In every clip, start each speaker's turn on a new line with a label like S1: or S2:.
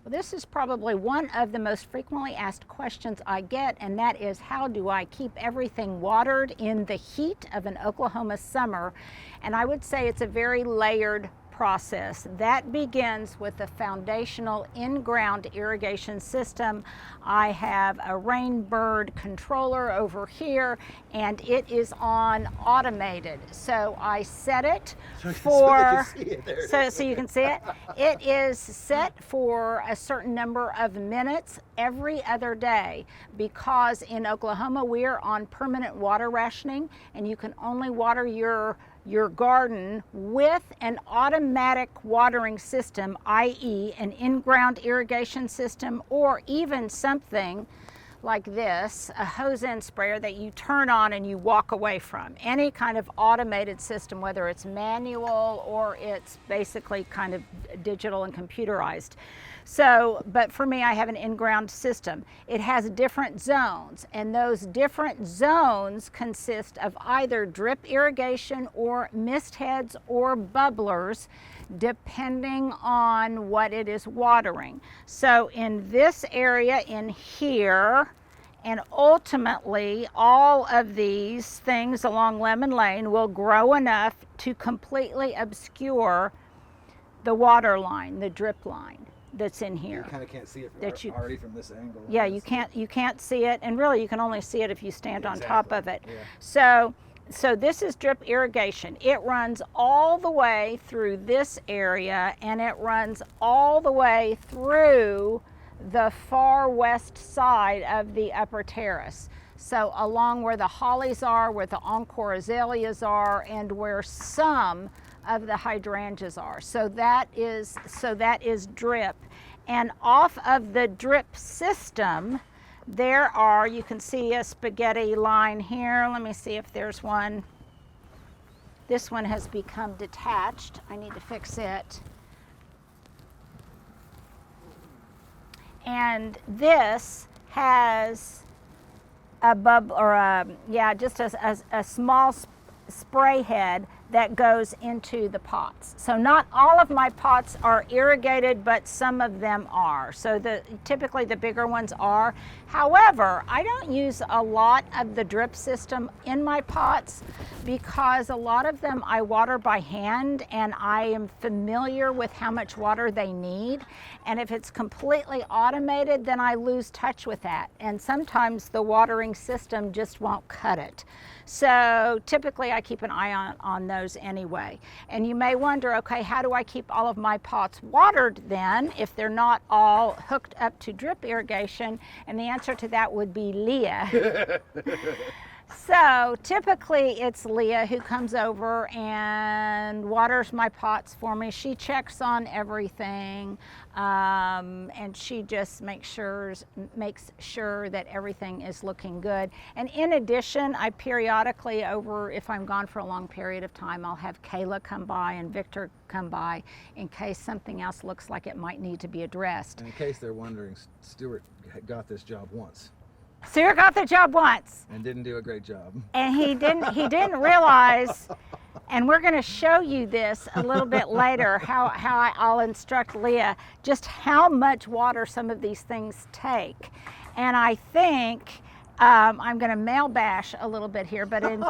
S1: Well, this is probably one of the most frequently asked questions I get, and that is, how do I keep everything watered in the heat of an Oklahoma summer? And I would say it's a very layered process. That begins with the foundational in-ground irrigation system. I have a Rainbird controller over here, and it is on automated. So I set it for, so you can see it. It is set for a certain number of minutes every other day, because in Oklahoma we are on permanent water rationing, and you can only water your garden with an automatic watering system, i.e. an in-ground irrigation system, or even something like this, a hose end sprayer that you turn on and you walk away from. Any kind of automated system, whether it's manual or it's basically kind of digital and computerized. So, but for me, I have an in-ground system. It has different zones, and those different zones consist of either drip irrigation or mist heads or bubblers, depending on what it is watering. So in this area in here, and ultimately all of these things along Lemon Lane will grow enough to completely obscure the water line, the drip line that's in here.
S2: You kind of can't see it already from this angle.
S1: Yeah, you can't see it, and really you can only see it if you stand on top of it.
S2: Yeah.
S1: So this is drip irrigation. It runs all the way through this area, and it runs all the way through the far west side of the upper terrace. So along where the hollies are, where the encore azaleas are, and where some of the hydrangeas are. So that is drip. And off of the drip system, there are, you can see a spaghetti line here. Let me see if there's one. This one has become detached. I need to fix it. And this has a bubble, or just a small spray head that goes into the pots. So not all of my pots are irrigated, but some of them are. So typically the bigger ones are. However, I don't use a lot of the drip system in my pots, because a lot of them I water by hand, and I am familiar with how much water they need. And if it's completely automated, then I lose touch with that. And sometimes the watering system just won't cut it. So typically I keep an eye on those anyway. And you may wonder, okay, how do I keep all of my pots watered then if they're not all hooked up to drip irrigation? And the answer to that would be Leah. So typically it's Leah who comes over and waters my pots for me. She checks on everything, and she just makes sure that everything is looking good. And in addition, I periodically, if I'm gone for a long period of time, I'll have Kayla come by and Victor come by in case something else looks like it might need to be addressed.
S2: And in case they're wondering, Stuart got this job once.
S1: Stuart got the job once.
S2: And didn't do a great job.
S1: And he didn't realize, and we're going to show you this a little bit later, how I'll instruct Leah just how much water some of these things take. And I think I'm going to male bash a little bit here, but in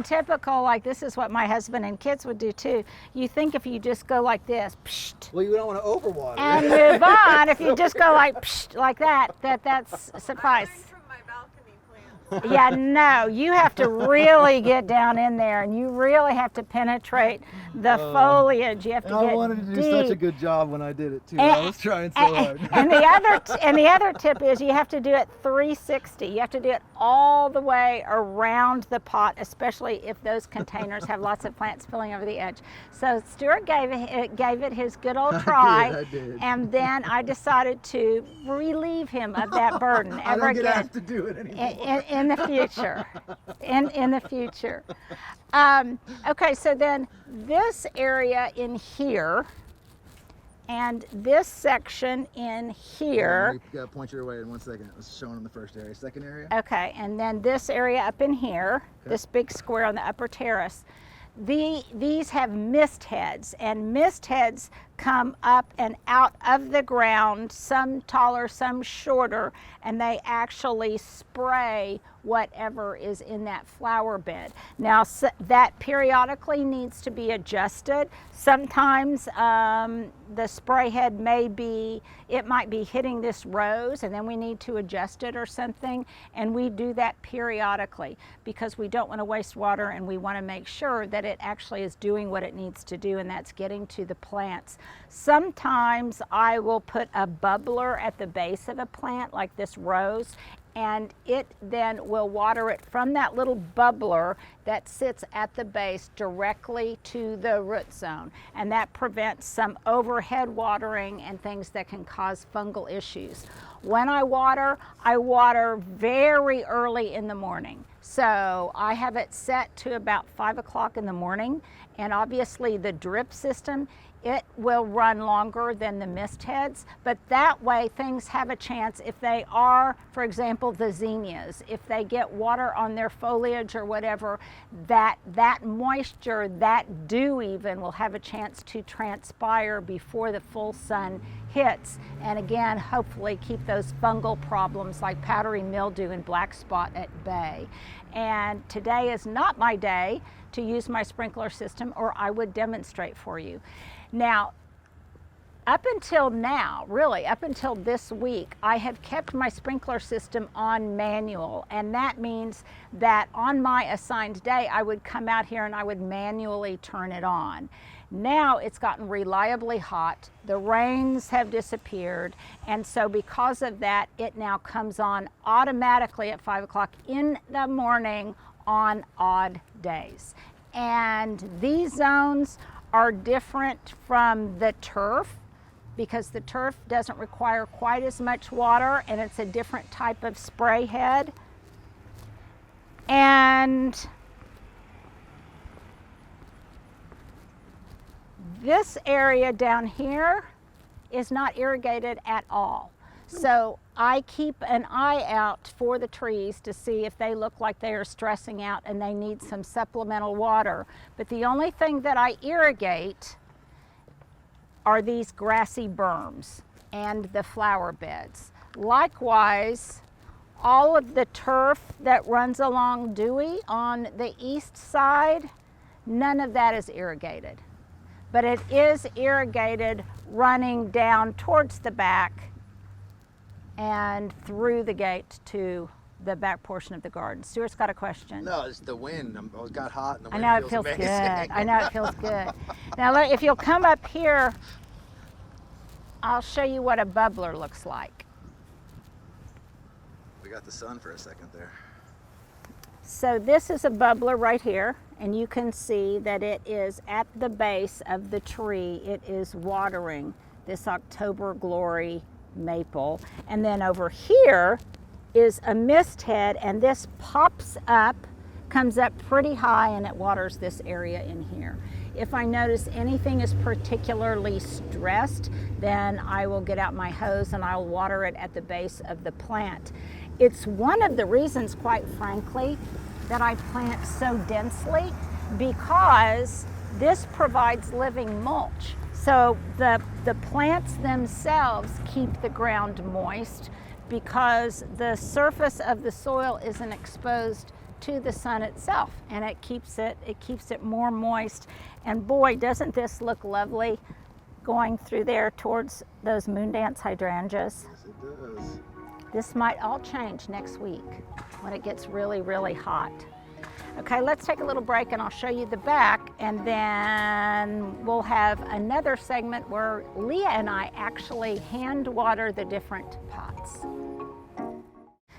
S1: typical, like this is what my husband and kids would do too. You think if you just go like this, psht,
S2: well, you don't want to overwater
S1: and move on. If you just go like psht, like that's suffice. Yeah, no, you have to really get down in there, and you really have to penetrate the foliage. You have to get deep.
S2: I wanted to do such a good job when I did it too. I was trying so hard.
S1: And the other tip is you have to do it 360. You have to do it all the way around the pot, especially if those containers have lots of plants spilling over the edge. So Stuart gave it his good old try.
S2: I did.
S1: And then I decided to relieve him of that burden ever again.
S2: I don't have to do it anymore.
S1: In the future, in the future. Okay, so then this area in here and this section in here.
S2: You gotta point your way in 1 second. Let's show them the first area. Second area?
S1: Okay, and then this area up in here, this big square on the upper terrace. These have mist heads, and mist heads come up and out of the ground, some taller, some shorter, and they actually spray whatever is in that flower bed. Now that periodically needs to be adjusted. Sometimes the spray head might be hitting this rose, and then we need to adjust it or something, and we do that periodically because we don't want to waste water, and we want to make sure that it actually is doing what it needs to do, and that's getting to the plants. Sometimes I will put a bubbler at the base of a plant like this rose, and it then will water it from that little bubbler that sits at the base directly to the root zone. And that prevents some overhead watering and things that can cause fungal issues. When I water very early in the morning. So I have it set to about 5 o'clock in the morning, and obviously the drip system, it will run longer than the mist heads, but that way things have a chance. If they are, for example, the zinnias, if they get water on their foliage or whatever, that moisture, that dew even, will have a chance to transpire before the full sun hits, and again, hopefully keep those fungal problems like powdery mildew and black spot at bay. And today is not my day to use my sprinkler system, or I would demonstrate for you. Now, up until now, really up until this week, I have kept my sprinkler system on manual, and that means that on my assigned day I would come out here and I would manually turn it on. Now it's gotten reliably hot, the rains have disappeared, and so because of that, it now comes on automatically at 5 o'clock in the morning on odd days. And these zones are different from the turf because the turf doesn't require quite as much water, and it's a different type of spray head. And this area down here is not irrigated at all. So I keep an eye out for the trees to see if they look like they are stressing out and they need some supplemental water. But the only thing that I irrigate are these grassy berms and the flower beds. Likewise, all of the turf that runs along Dewey on the east side, none of that is irrigated. But it is irrigated running down towards the back and through the gate to the back portion of the garden. Stuart's got a question.
S3: No, it's the wind. It got hot and the wind
S1: I know it feels
S3: amazing.
S1: good. I know it feels good. Now, if you'll come up here, I'll show you what a bubbler looks like.
S3: We got the sun for a second there.
S1: So this is a bubbler right here, and you can see that it is at the base of the tree. It is watering this October Glory maple. And then over here is a mist head, and this pops up, comes up pretty high, and it waters this area in here. If I notice anything is particularly stressed, then I will get out my hose and I'll water it at the base of the plant. It's one of the reasons, quite frankly, that I plant so densely, because this provides living mulch. So the plants themselves keep the ground moist because the surface of the soil isn't exposed to the sun itself, and it keeps it more moist. And boy, doesn't this look lovely going through there towards those moon dance hydrangeas.
S3: Yes, it does.
S1: This might all change next week when it gets really, really hot. Okay, let's take a little break and I'll show you the back, and then we'll have another segment where Leah and I actually hand water the different pots.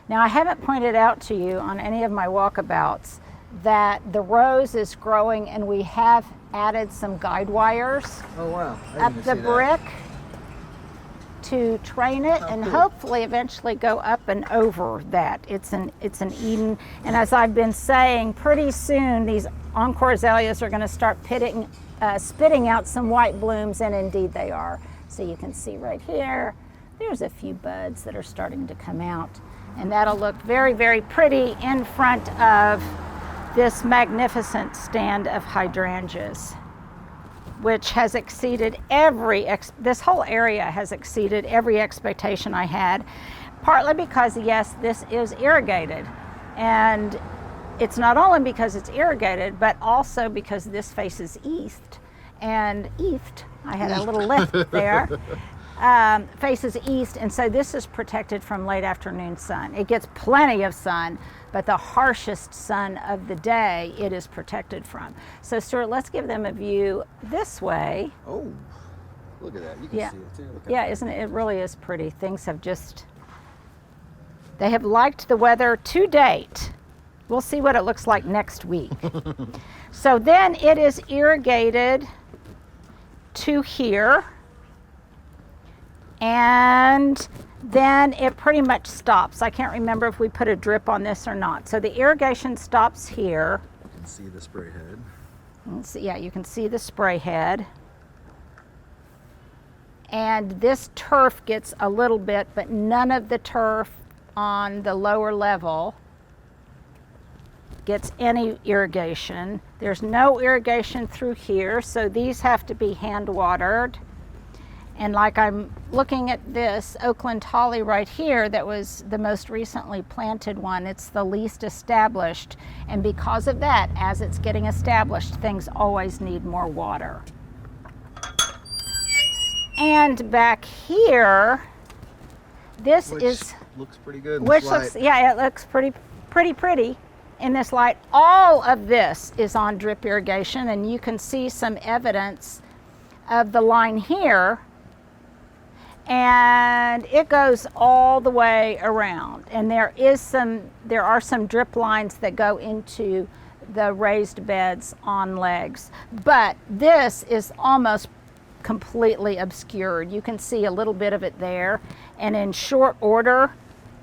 S1: Now, I haven't pointed out to you on any of my walkabouts that the rose is growing, and we have added some guide wires
S3: Oh wow!
S1: up the brick to train it, and
S3: cool.
S1: hopefully eventually go up and over that. It's an Eden, and as I've been saying, pretty soon these encore azaleas are going to start spitting out some white blooms, and indeed they are. So you can see right here, there's a few buds that are starting to come out, and that'll look very, very pretty in front of this magnificent stand of hydrangeas. which has exceeded this whole area has exceeded every expectation I had, partly because, yes, this is irrigated. And it's not only because it's irrigated, but also because this faces east. And east, I had a little lift there, faces east, and so this is protected from late afternoon sun. It gets plenty of sun, but the harshest sun of the day it is protected from. So Stuart, let's give them a view this way.
S3: Oh, look at that. You can
S1: Yeah.
S3: see it too. Look at
S1: Yeah,
S3: that.
S1: isn't it? It really is pretty. Things have they have liked the weather to date. We'll see what it looks like next week. So then it is irrigated to here, and then it pretty much stops. I can't remember if we put a drip on this or not. So the irrigation stops here.
S3: You can see the spray head.
S1: Yeah, you can see the spray head. And this turf gets a little bit, but none of the turf on the lower level gets any irrigation. There's no irrigation through here, so these have to be hand watered. And like I'm looking at this Oakland holly right here, that was the most recently planted one. It's the least established. And because of that, as it's getting established, things always need more water. And back here, this
S3: looks pretty good. in
S1: which
S3: this light.
S1: looks, yeah, it looks pretty in this light. All of this is on drip irrigation, and you can see some evidence of the line here, and it goes all the way around. And there are some drip lines that go into the raised beds on legs, but this is almost completely obscured. You can see a little bit of it there, and in short order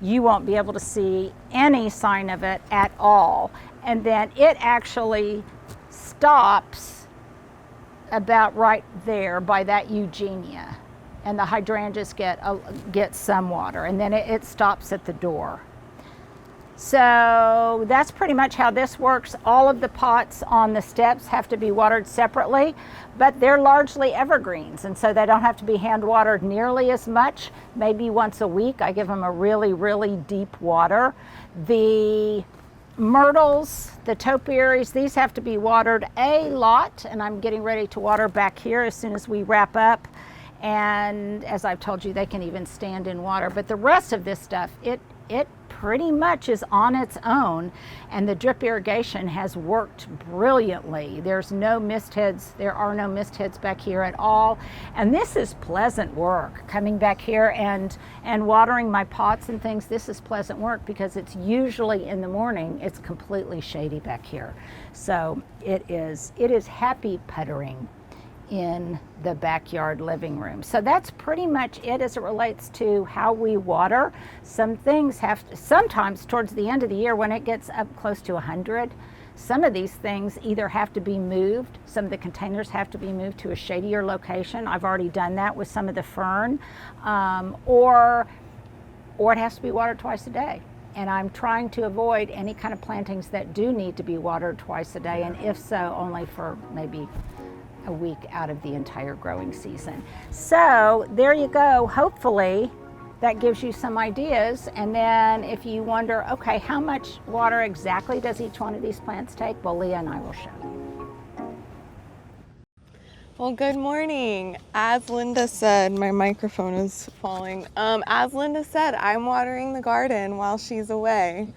S1: you won't be able to see any sign of it at all. And then it actually stops about right there by that Eugenia, and the hydrangeas get some water, and then it stops at the door. So that's pretty much how this works. All of the pots on the steps have to be watered separately, but they're largely evergreens, and so they don't have to be hand watered nearly as much. Maybe once a week I give them a really, really deep water. The myrtles, the topiaries, these have to be watered a lot, and I'm getting ready to water back here as soon as we wrap up. And as I've told you, they can even stand in water. But the rest of this stuff, it pretty much is on its own, and the drip irrigation has worked brilliantly. There's no mist heads. There are no mist heads back here at all. And this is pleasant work, coming back here and watering my pots and things. This is pleasant work because it's usually in the morning. It's completely shady back here. So it is happy puttering in the backyard living room. So that's pretty much it as it relates to how we water. Some things sometimes towards the end of the year when it gets up close to 100, some of these things either have to be moved, some of the containers have to be moved to a shadier location. I've already done that with some of the fern, or it has to be watered twice a day. And I'm trying to avoid any kind of plantings that do need to be watered twice a day, and if so, only for maybe a week out of the entire growing season. So there you go. Hopefully that gives you some ideas. And then if you wonder, okay, how much water exactly does each one of these plants take? Well, Leah and I will show you.
S4: Well, good morning. As Linda said, my microphone is falling. As Linda said, I'm watering the garden while she's away.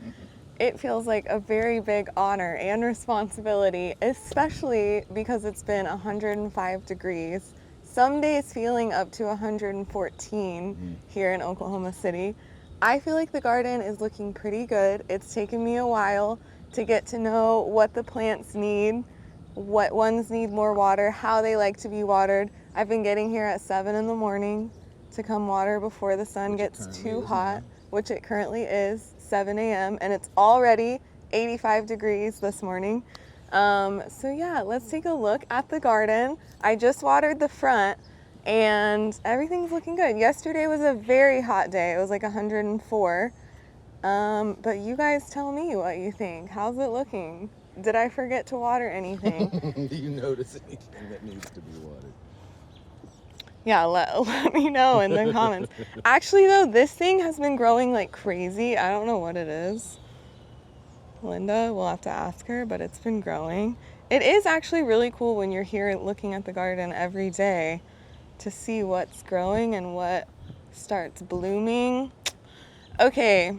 S4: It feels like a very big honor and responsibility, especially because it's been 105 degrees. Some days feeling up to 114 here in Oklahoma City. I feel like the garden is looking pretty good. It's taken me a while to get to know what the plants need, what ones need more water, how they like to be watered. I've been getting here at 7 in the morning to come water before the sun gets too hot, which it currently is, 7 a.m. and it's already 85 degrees this morning. So yeah, let's take a look at the garden. I just watered the front and everything's looking good. Yesterday was a very hot day. It was like 104. But you guys tell me what you think. How's it looking? did I forget to water anything?
S3: Do you notice anything that needs to be watered?
S4: Yeah, let me know in the comments. Actually, though, this thing has been growing like crazy. I don't know what it is. Linda, we'll have to ask her, but it's been growing. It is actually really cool when you're here looking at the garden every day to see what's growing and what starts blooming. Okay,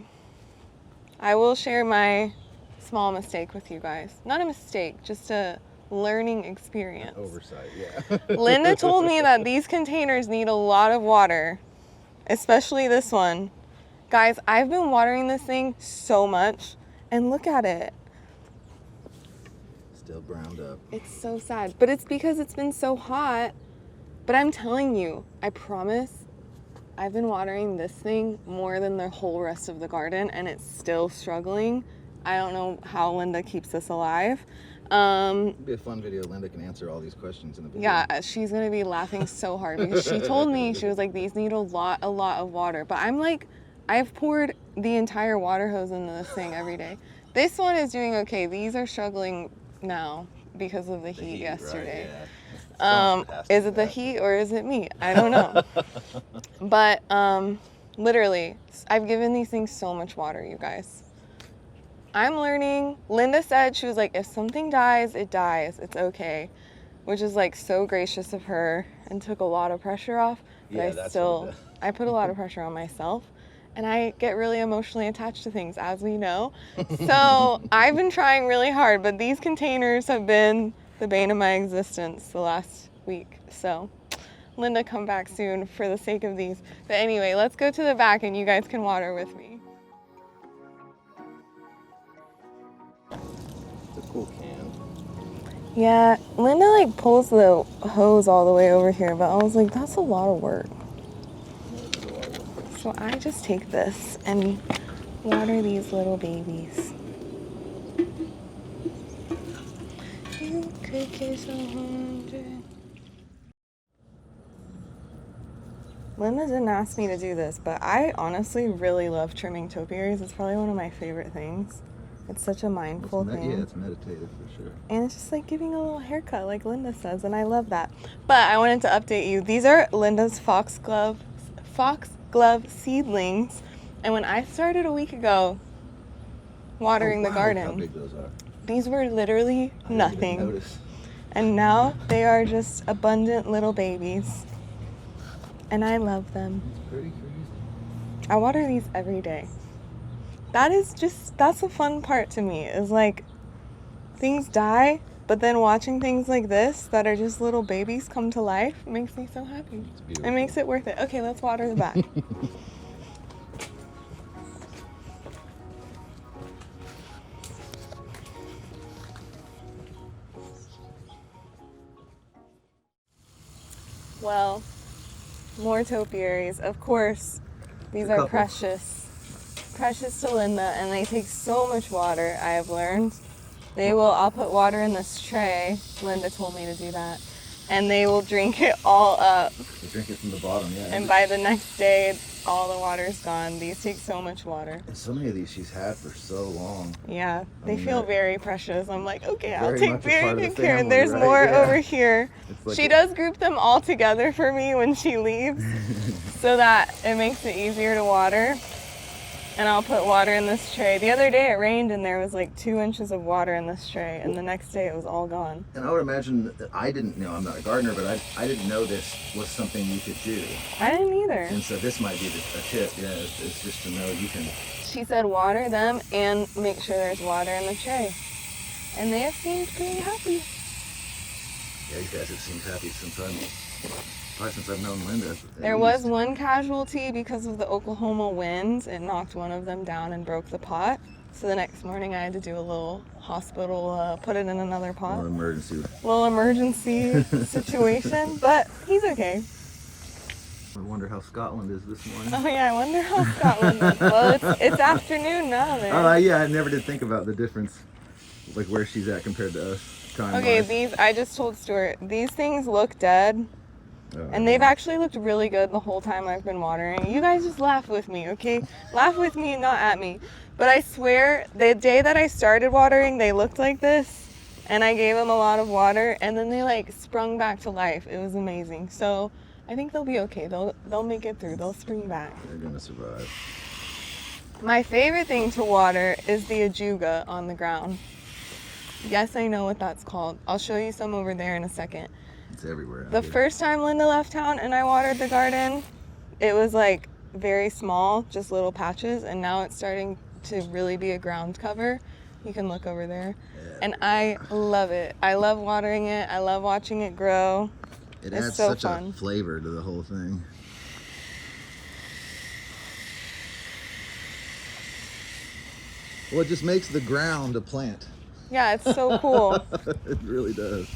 S4: I will share my small mistake with you guys. Not a mistake, just a learning experience.
S3: Oversight, yeah.
S4: Linda told me that these containers need a lot of water, especially this one. Guys, I've been watering this thing so much, and look at it.
S3: Still browned up.
S4: It's so sad, but it's because it's been so hot. But I'm telling you, I promise, I've been watering this thing more than the whole rest of the garden, and it's still struggling. I don't know how Linda keeps this alive.
S3: It'll be a fun video. Linda can answer all these questions in the video.
S4: Yeah, she's gonna be laughing so hard because she told me, she was like, these need a lot of water. But I'm like, I've poured the entire water hose into this thing every day. This one is doing okay. These are struggling now because of the heat yesterday.
S3: Right, yeah.
S4: Is it the heat or is it me? I don't know. But literally, I've given these things so much water, you guys. I'm learning. Linda said, she was like, if something dies, it dies. It's okay. Which is like so gracious of her and took a lot of pressure off. But
S3: Yeah,
S4: I put a lot of pressure on myself. And I get really emotionally attached to things, as we know. So I've been trying really hard, but these containers have been the bane of my existence the last week. So Linda, come back soon for the sake of these. But anyway, let's go to the back and you guys can water with me.
S3: It's a cool can.
S4: Yeah, Linda like pulls the hose all the way over here, but I was like, that's a lot of work. So I just take this and water these little babies. You could kiss 100. Linda didn't ask me to do this, but I honestly really love trimming topiaries. It's probably one of my favorite things. It's such a mindful thing.
S3: Yeah, it's meditative for sure.
S4: And it's just like giving a little haircut like Linda says, and I love that. But I wanted to update you. These are Linda's foxglove seedlings. And when I started a week ago watering the garden,
S3: How big those are.
S4: these were literally
S3: I didn't
S4: nothing.
S3: even notice.
S4: And now they are just abundant little babies. And I love them.
S3: It's pretty crazy.
S4: I water these every day. That's the fun part to me, is like things die, but then watching things like this that are just little babies come to life makes me so happy.
S3: It's beautiful.
S4: It makes it worth it. Okay, let's water the back. Well, more topiaries. Of course, these are precious to Linda, and they take so much water, I have learned. I'll put water in this tray. Linda told me to do that. And they will drink it all up.
S3: They drink it from the bottom, yeah.
S4: And by the next day, all the water's gone. These take so much water.
S3: And so many of these she's had for so long.
S4: Yeah, they feel very precious. I'm like, okay, I'll
S3: Very
S4: take
S3: much a
S4: very
S3: part of
S4: good
S3: the
S4: care.
S3: family,
S4: There's
S3: right?
S4: more
S3: Yeah.
S4: over here.
S3: It's like
S4: She does group them all together for me when she leaves so that it makes it easier to water. And I'll put water in this tray. The other day it rained and there was like 2 inches of water in this tray, and the next day it was all gone.
S3: And I would imagine that I didn't know, I'm not a gardener, but I didn't know this was something you could do.
S4: I didn't either.
S3: And so this might be a tip, yeah, it's just to know you can.
S4: She said water them and make sure there's water in the tray. And they have seemed pretty happy.
S3: Yeah, you guys have seemed happy probably since I've known Linda.
S4: There was one casualty because of the Oklahoma winds. It knocked one of them down and broke the pot. So the next morning I had to do a little hospital, put it in another pot.
S3: An emergency.
S4: Little emergency situation, but he's okay.
S3: I wonder how Scotland is this morning.
S4: Oh yeah, I wonder how Scotland is. Well, it's afternoon now there.
S3: Oh yeah, I never did think about the difference, like where she's at compared to us.
S4: Okay, I just told Stuart, these things look dead, And they've actually looked really good the whole time I've been watering. You guys just laugh with me, okay? Laugh with me, not at me. But I swear, the day that I started watering, they looked like this. And I gave them a lot of water, and then they like sprung back to life. It was amazing. So I think they'll be okay. They'll make it through. They'll spring back.
S3: They're gonna survive.
S4: My favorite thing to water is the ajuga on the ground. Yes, I know what that's called. I'll show you some over there in a second.
S3: It's everywhere.
S4: The first time Linda left town and I watered the garden, it was like very small, just little patches, and now it's starting to really be a ground cover. You can look over there. And I love it. I love watering it. I love watching it grow.
S3: It
S4: It's
S3: adds
S4: so
S3: such
S4: fun.
S3: a flavor to the whole thing. Well, it just makes the ground a plant.
S4: Yeah, it's so cool.
S3: It really does.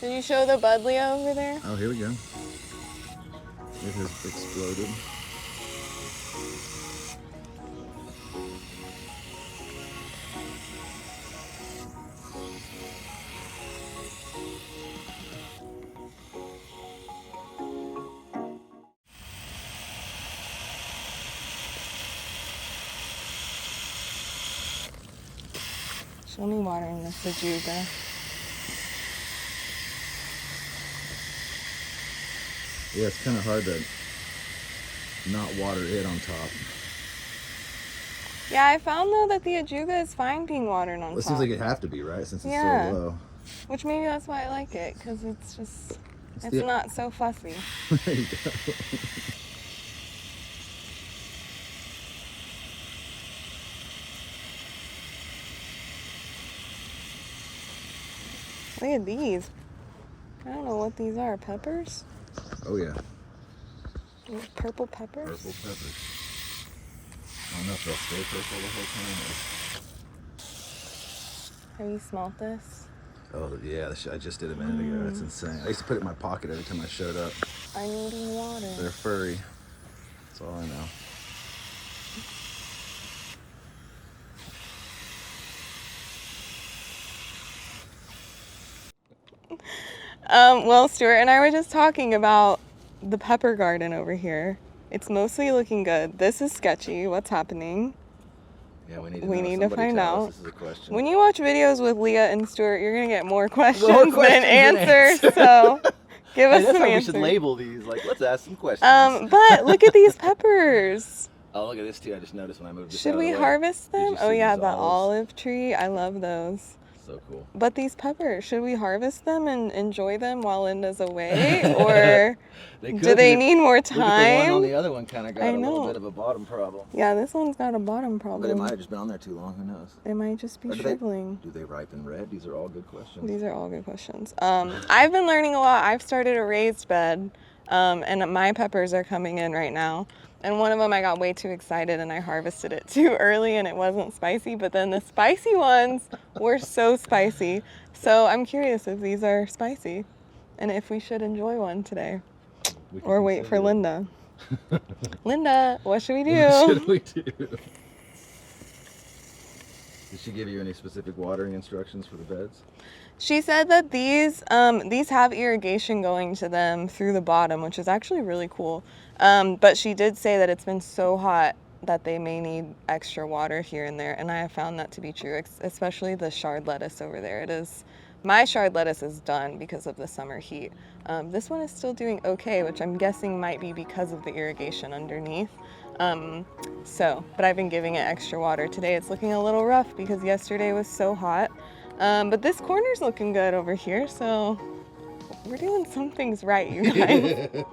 S4: Did you show the bud, Leah, over there?
S3: Oh, here we go. It has exploded.
S4: Show me watering this ajuga.
S3: Yeah, it's kind of hard to not water it on top.
S4: Yeah, I found though that the ajuga is fine being watered on
S3: Well, it
S4: top.
S3: seems like it have to be, right? Since it's
S4: Yeah.
S3: so low.
S4: Which maybe that's why I like it, because it's just, it's
S3: the-
S4: not so fussy.
S3: There you go.
S4: Look at these. I don't know what these are. Peppers?
S3: Oh yeah,
S4: These purple peppers?
S3: purple peppers. I don't know if they'll stay purple the whole time.
S4: Have you smelt this?
S3: Oh yeah, I just did a minute ago. That's insane. I used to put it in my pocket every time I showed up.
S4: I need water.
S3: They're furry. That's all I know.
S4: Well, Stuart and I were just talking about the pepper garden over here. It's mostly looking good. This is sketchy. What's happening?
S3: Yeah, we need to,
S4: We
S3: know.
S4: need to
S3: Somebody
S4: find
S3: tell us.
S4: out.
S3: This is a question.
S4: When you watch videos with Leah and Stuart, you're gonna get more questions,
S3: questions
S4: than
S3: than
S4: answers. So give us
S3: Hey, that's
S4: some
S3: how we
S4: answers.
S3: should label these. Like, let's ask some questions.
S4: But look at these peppers.
S3: Oh, look at this too. I just noticed when I moved this
S4: Should
S3: out of
S4: we
S3: the way.
S4: harvest
S3: Did you
S4: them? Oh
S3: see
S4: yeah,
S3: these
S4: the
S3: olives?
S4: olive tree. I love those.
S3: So cool.
S4: But these peppers, should we harvest them and enjoy them while Linda's away, or do they need more
S3: Look at the one on
S4: time?
S3: the other one kind of got
S4: I
S3: a little
S4: know.
S3: bit of a bottom problem.
S4: Yeah, this one's got a bottom
S3: But it
S4: problem.
S3: might have just been on there too long. Who knows?
S4: It might just be
S3: Or do
S4: shriveling.
S3: Do they ripen red? These are all good questions.
S4: These are all good questions. I've been learning a lot. I've started a raised bed, and my peppers are coming in right now. And one of them I got way too excited and I harvested it too early and it wasn't spicy, but then the spicy ones were so spicy. So I'm curious if these are spicy and if we should enjoy one today
S3: We can
S4: or wait for
S3: consider it.
S4: Linda. Linda, what should we do?
S3: What should we do? Did she give you any specific watering instructions for the beds?
S4: She said that these have irrigation going to them through the bottom, which is actually really cool. But she did say that it's been so hot that they may need extra water here and there, and I have found that to be true, especially the chard lettuce over there. My chard lettuce is done because of the summer heat. This one is still doing okay, which I'm guessing might be because of the irrigation underneath. But I've been giving it extra water. Today it's looking a little rough because yesterday was so hot. But this corner's looking good over here, so we're doing some things right, you guys.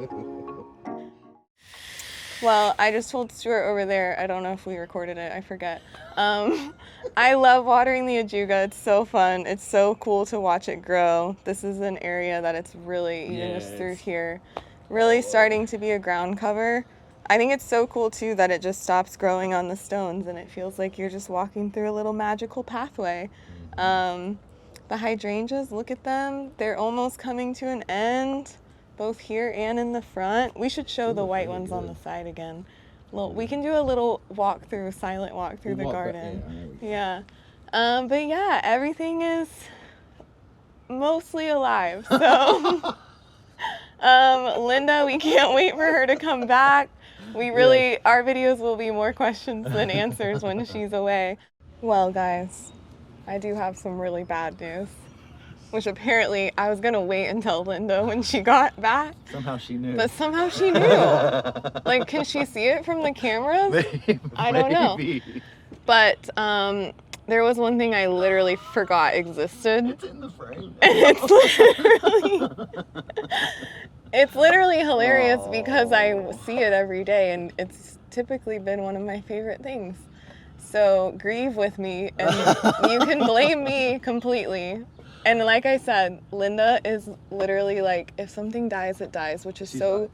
S4: Well, I just told Stuart over there, I don't know if we recorded it, I forget. I love watering the ajuga. It's so fun. It's so cool to watch it grow. This is an area that it's really, even just through here, really starting to be a ground cover. I think it's so cool too that it just stops growing on the stones and it feels like you're just walking through a little magical pathway. The hydrangeas, look at them. They're almost coming to an end, both here and in the front. We should show the white ones on the side again. We can do a little silent walk through the garden. Yeah. But yeah, everything is mostly alive. So Linda, we can't wait for her to come back. We really, our videos will be more questions than answers when she's away. Well, guys, I do have some really bad news, which apparently I was gonna wait until Linda when she got back.
S3: Somehow she knew.
S4: But somehow she knew. Like, can she see it from the cameras?
S3: Maybe.
S4: I don't know. But there was one thing I literally forgot existed.
S3: It's in the frame.
S4: And it's literally hilarious because I see it every day and it's typically been one of my favorite things. So grieve with me and you can blame me completely. And like I said, Linda is literally like, if something dies, it dies, which is so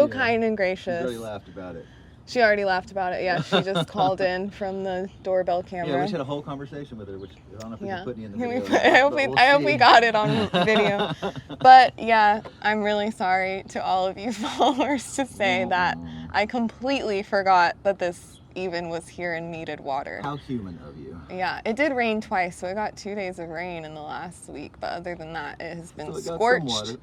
S4: kind and gracious.
S3: She really laughed about it.
S4: She already laughed about it, yeah. She just called in from the doorbell camera.
S3: Yeah, we just had a whole conversation with her, which I don't know if we can put any in the video.
S4: I hope we got it on video. But yeah, I'm really sorry to all of you followers to say that I completely forgot that this even was here and needed water.
S3: How human of you.
S4: Yeah, it did rain twice, so I got 2 days of rain in the last week, but other than that, it has been scorched.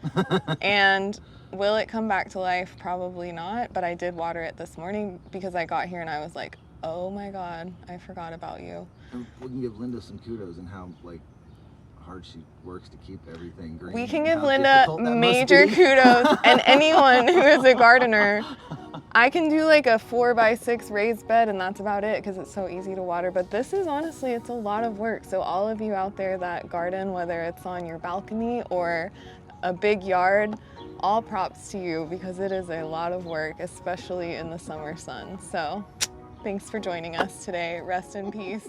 S4: And will it come back to life? Probably not, but I did water it this morning because I got here and I was like, oh my God, I forgot about you.
S3: And we can give Linda some kudos and how hard she works to keep everything green.
S4: We can give Linda major kudos, and anyone who is a gardener. I can do like a 4x6 raised bed and that's about it because it's so easy to water, but this is honestly, it's a lot of work. So all of you out there that garden, whether it's on your balcony or a big yard, all props to you because it is a lot of work, especially in the summer sun. So thanks for joining us today. Rest in peace.